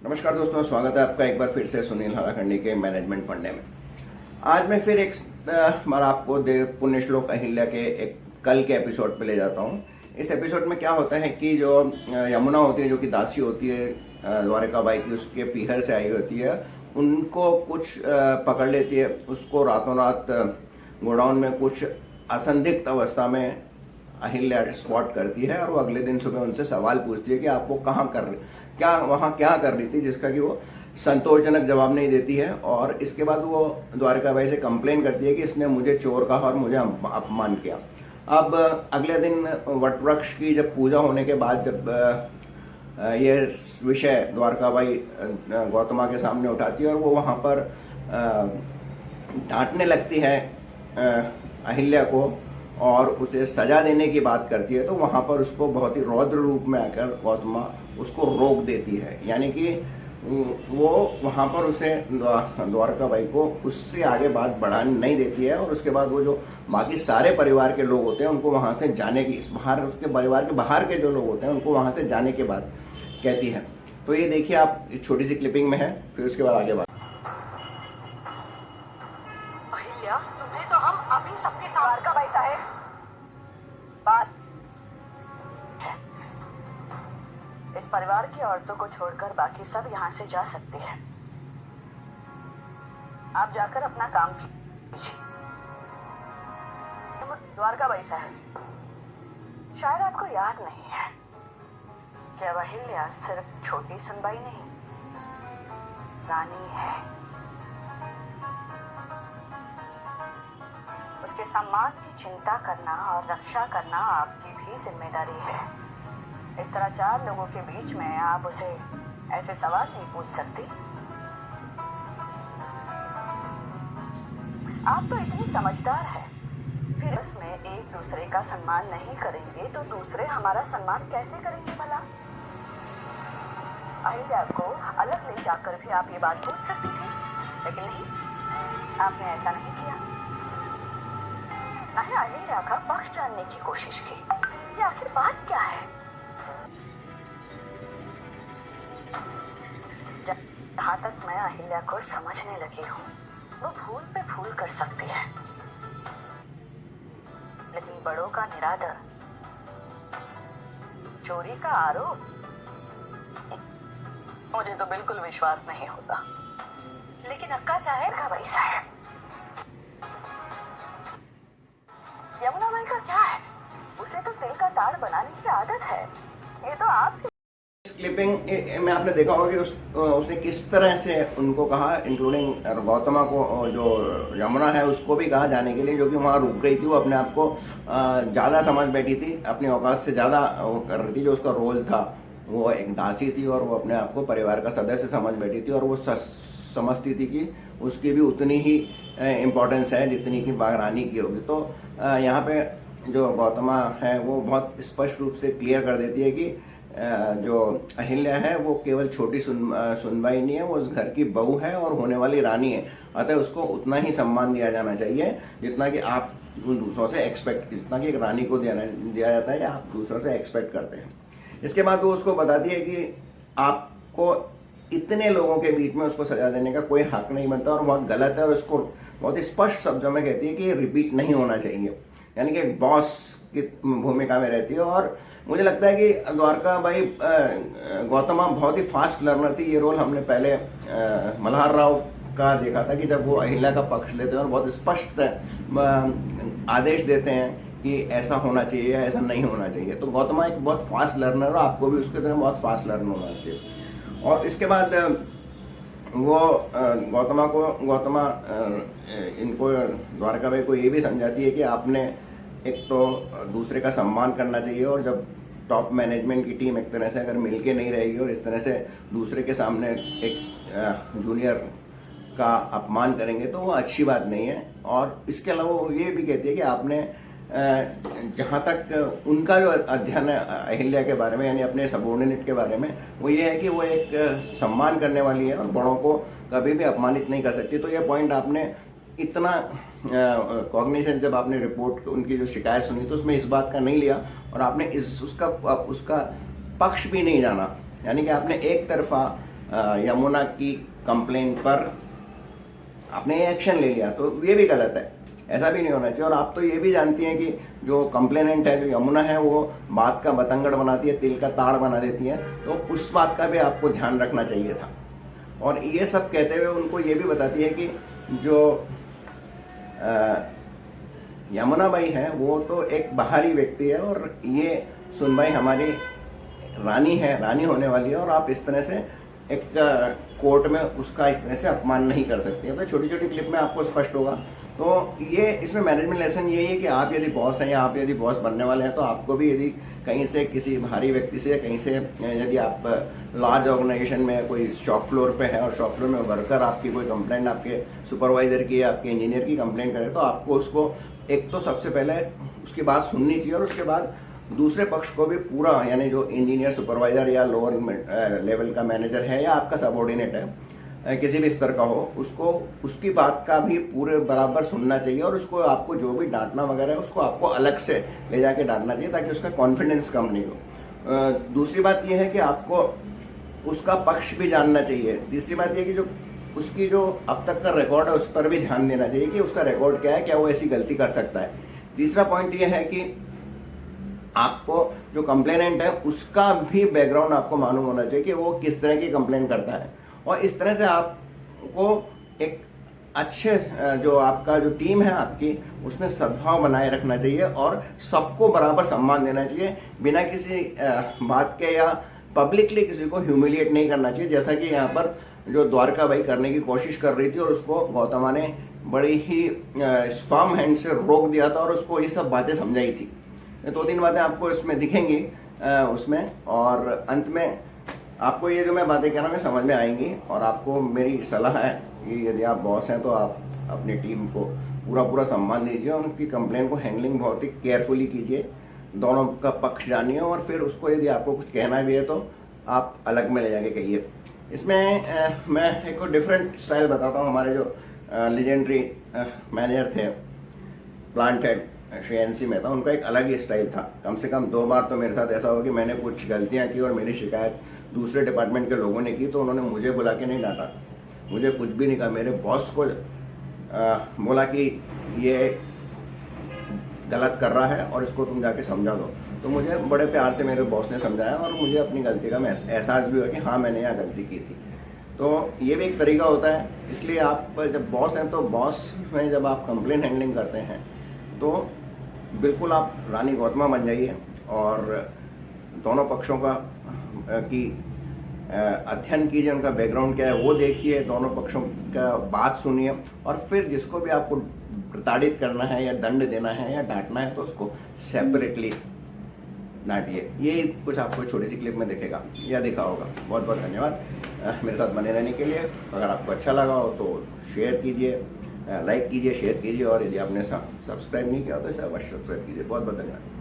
नमस्कार दोस्तों, स्वागत है आपका एक बार फिर से सुनील हराखंडी के मैनेजमेंट फंडे में। आज मैं फिर एक बार आपको पुण्य श्लोक अहिल्या के एक कल के एपिसोड पे ले जाता हूँ। इस एपिसोड में क्या होता है कि जो यमुना होती है, जो कि दासी होती है द्वारकाबाई की, उसके पीहर से आई होती है, उनको कुछ पकड़ लेती है। उसको रातों रात गोडाउन में कुछ असंदिग्ध अवस्था में अहिल्या स्पॉट करती है और वो अगले दिन सुबह उनसे सवाल पूछती है कि आप वो वहाँ क्या कर रही थी, जिसका कि वो संतोषजनक जवाब नहीं देती है। और इसके बाद वो द्वारकाबाई से कंप्लेन करती है कि इसने मुझे चोर कहा और मुझे अपमान किया। अब अगले दिन वट वृक्ष की जब पूजा होने के बाद जब ये विषय द्वारकाबाई गौतमा के सामने उठाती है और वो वहाँ पर डांटने लगती है अहिल्या को और उसे सजा देने की बात करती है, तो वहाँ पर उसको बहुत ही रौद्र रूप में आकर गौतमा उसको रोक देती है। यानी कि वो वहाँ पर उसे द्वारकाबाई को उससे आगे बात बढ़ाने नहीं देती है। और उसके बाद वो जो बाकी सारे परिवार के लोग होते हैं उनको वहाँ से जाने की, उसके परिवार के बाहर के जो लोग होते हैं उनको वहाँ से जाने के बाद कहती है। तो ये देखिए आप, छोटी सी क्लिपिंग में है, फिर उसके बाद आगे बात। अहिल्या, तुम्हें तो हम अभी सबके द्वारकाबाई साहेब, बस। इस परिवार की औरतों को छोड़कर बाकी सब यहाँ से जा सकती है। आप जाकर अपना काम कीजिए। द्वारकाबाई साहब, शायद आपको याद नहीं है कि अब अहिल्या सिर्फ छोटी सुनबाई नहीं, रानी है। उसके सम्मान की चिंता करना और रक्षा करना आपकी भी जिम्मेदारी है। इस तरह चार लोगों के बीच में आप उसे ऐसे सवाल नहीं पूछ सकती। आप तो इतनी समझदार है, फिर इसमें एक दूसरे का सम्मान नहीं करेंगे तो दूसरे हमारा सम्मान कैसे करेंगे भला? अहिल्या को अलग ले जाकर भी आप ये बात पूछ सकती थी, लेकिन नहीं, आपने ऐसा नहीं किया। नहीं, अहिल्या का पक्ष जानने की कोशिश की। ये आखिर बात क्या है? जहाँ तक मैं अहिल्या को समझने लगी हूँ, वो फूल पे फूल कर सकती है, लेकिन बड़ों का निरादर, चोरी का आरोप, मुझे तो बिल्कुल विश्वास नहीं होता। लेकिन अक्का साहब का भाई साहब, यमुना बाई का क्या है? उसे तो तिल का ताड़ बनाने की आदत है। ये तो आप क्लिपिंग में आपने देखा होगा कि उसने किस तरह से उनको कहा, इंक्लूडिंग गौतमा को, जो यमुना है उसको भी कहा जाने के लिए, जो कि वहाँ रुक गई थी। वो अपने आप को ज़्यादा समझ बैठी थी, अपनी औकात से ज़्यादा वो कर रही थी। जो उसका रोल था, वो एक दासी थी और वो अपने आप को परिवार का सदस्य समझ बैठी थी। और वो समझती थी कि उसकी भी उतनी ही इम्पोर्टेंस है जितनी कि रानी की होगी। तो यहाँ पे जो गौतमा है वो बहुत स्पष्ट रूप से क्लियर कर देती है कि जो अहिल्या है वो केवल छोटी सुनबाई नहीं है, वो उस घर की बहू है और होने वाली रानी है। अतः उसको उतना ही सम्मान दिया जाना चाहिए जितना कि आप दूसरों से जितना कि एक रानी को दिया जाता है या आप दूसरों से एक्सपेक्ट करते हैं। इसके बाद वो उसको बताती है कि आपको इतने लोगों के बीच में उसको सजा देने का कोई हक नहीं बनता और बहुत गलत है। और उसको बहुत ही स्पष्ट शब्दों में कहती है कि ये रिपीट नहीं होना चाहिए, यानी कि एक बॉस की भूमिका में रहती है। और मुझे लगता है कि द्वारकाबाई गौतमा बहुत ही फास्ट लर्नर थी। ये रोल हमने पहले मल्हार राव का देखा था कि जब वो अहिल्या का पक्ष लेते हैं और बहुत स्पष्ट आदेश देते हैं कि ऐसा होना चाहिए या ऐसा नहीं होना चाहिए। तो गौतमा एक बहुत फास्ट लर्नर है, आपको भी उसके तरह बहुत फास्ट लर्नर होना चाहिए। और इसके बाद वो गौतमा इनको द्वारकाबाई को ये भी समझाती है कि आपने एक तो दूसरे का सम्मान करना चाहिए, और जब टॉप मैनेजमेंट की टीम एक तरह से अगर मिलके नहीं रहेगी और इस तरह से दूसरे के सामने एक जूनियर का अपमान करेंगे तो वो अच्छी बात नहीं है। और इसके अलावा वो ये भी कहती है कि आपने जहाँ तक उनका जो अध्ययन है अहिल्या के बारे में, यानी अपने सबॉर्डिनेट के बारे में, वो ये है कि वो एक सम्मान करने वाली है और बड़ों को कभी भी अपमानित नहीं कर सकती। तो ये पॉइंट आपने इतना कॉग्निशन, जब आपने रिपोर्ट उनकी जो शिकायत सुनी तो उसमें इस बात का नहीं लिया और आपने उसका पक्ष भी नहीं जाना, यानी कि आपने एक तरफा यमुना की कंप्लेंट पर आपने एक्शन ले लिया, तो ये भी गलत है। ऐसा भी नहीं होना चाहिए। और आप तो ये भी जानती हैं कि जो कंप्लेनेंट है, जो यमुना है, वो बात का बतंगड़ बनाती है, तिल का ताड़ बना देती है, तो उस बात का भी आपको ध्यान रखना चाहिए था। और ये सब कहते हुए उनको ये भी बताती है कि जो यमुना बाई है वो तो एक बाहरी व्यक्ति है और ये सुनबाई हमारी रानी है, रानी होने वाली है, और आप इस तरह से एक कोर्ट में उसका इस तरह से अपमान नहीं कर सकते हैं। तो छोटी छोटी क्लिप में आपको स्पष्ट होगा। तो ये इसमें मैनेजमेंट लेसन यही है कि आप यदि बॉस हैं या आप यदि बॉस बनने वाले हैं, तो आपको भी यदि कहीं से किसी भारी व्यक्ति से, कहीं से यदि आप लार्ज ऑर्गेनाइजेशन में कोई शॉप फ्लोर पे है और शॉप फ्लोर में वर्कर आपकी कोई कंप्लेंट आपके सुपरवाइजर की या आपके इंजीनियर की कंप्लेंट करे, तो आपको उसको एक तो सबसे पहले उसकी बात सुननी चाहिए, और उसके बाद दूसरे पक्ष को भी पूरा, यानी जो इंजीनियर, सुपरवाइजर या लोअर लेवल का मैनेजर है या आपका सबऑर्डिनेट है, किसी भी स्तर का हो, उसको उसकी बात का भी पूरे बराबर सुनना चाहिए। और उसको आपको जो भी डांटना वगैरह है, उसको आपको अलग से ले जाके डांटना चाहिए, ताकि उसका कॉन्फिडेंस कम नहीं हो। दूसरी बात यह है कि आपको उसका पक्ष भी जानना चाहिए। तीसरी बात यह कि जो उसकी जो अब तक का रिकॉर्ड है, उस पर भी ध्यान देना चाहिए कि उसका रिकॉर्ड क्या है, क्या वो ऐसी गलती कर सकता है। तीसरा पॉइंट ये है कि आपको जो कंप्लेनेंट है उसका भी बैकग्राउंड आपको मालूम होना चाहिए कि वो किस तरह की कंप्लेंट करता है। और इस तरह से आपको एक अच्छे जो आपका जो टीम है आपकी, उसमें सद्भाव बनाए रखना चाहिए और सबको बराबर सम्मान देना चाहिए, बिना किसी बात के या पब्लिकली किसी को ह्यूमिलिएट नहीं करना चाहिए, जैसा कि यहाँ पर जो द्वारका बाई करने की कोशिश कर रही थी और उसको गौतमा ने बड़ी ही फर्म हैंड से रोक दिया था और उसको ये सब बातें समझाई थी। 2-3 बातें आपको इसमें दिखेंगी उसमें, और अंत में आपको ये जो मैं बातें कह रहा हूँ समझ में आएंगी। और आपको मेरी सलाह है कि यदि आप बॉस हैं तो आप अपनी टीम को पूरा सम्मान दीजिए, उनकी कंप्लेन को हैंडलिंग बहुत ही केयरफुली कीजिए, दोनों का पक्ष जानिए, और फिर उसको यदि आपको कुछ कहना भी है तो आप अलग में ले जाके कहिए। इसमें मैं एक डिफरेंट स्टाइल बताता हूँ। हमारे जो लेजेंडरी मैनेजर थे, plant head Shri NC Mehta, उनका एक अलग ही स्टाइल था। कम से कम 2 बार तो मेरे साथ ऐसा हुआ कि मैंने कुछ गलतियां की और मेरी शिकायत दूसरे डिपार्टमेंट के लोगों ने की, तो उन्होंने मुझे बुला के नहीं डांटा, मुझे कुछ भी नहीं कहा, मेरे बॉस को बोला कि ये गलत कर रहा है और इसको तुम जाके समझा दो। तो मुझे बड़े प्यार से मेरे बॉस ने समझाया और मुझे अपनी गलती का एहसास भी हुआ कि हाँ, मैंने यहाँ गलती की थी। तो ये भी एक तरीका होता है। इसलिए आप जब बॉस हैं तो बॉस में जब आप कंप्लेंट हैंडलिंग करते हैं तो बिल्कुल आप रानी गौतमा बन जाइए और दोनों पक्षों का की अध्ययन कीजिए, उनका बैकग्राउंड क्या है वो देखिए, दोनों पक्षों का बात सुनिए, और फिर जिसको भी आपको प्रताड़ित करना है या दंड देना है या डांटना है तो उसको सेपरेटली डांटिए। ये कुछ आपको छोटी सी क्लिप में दिखेगा या दिखा होगा। बहुत बहुत धन्यवाद मेरे साथ बने रहने के लिए। अगर आपको अच्छा लगा हो तो शेयर कीजिए, लाइक कीजिए, शेयर कीजिए, और यदि आपने सब्सक्राइब नहीं किया तो इसे अवश्य सब्सक्राइब कीजिए। बहुत बहुत धन्यवाद।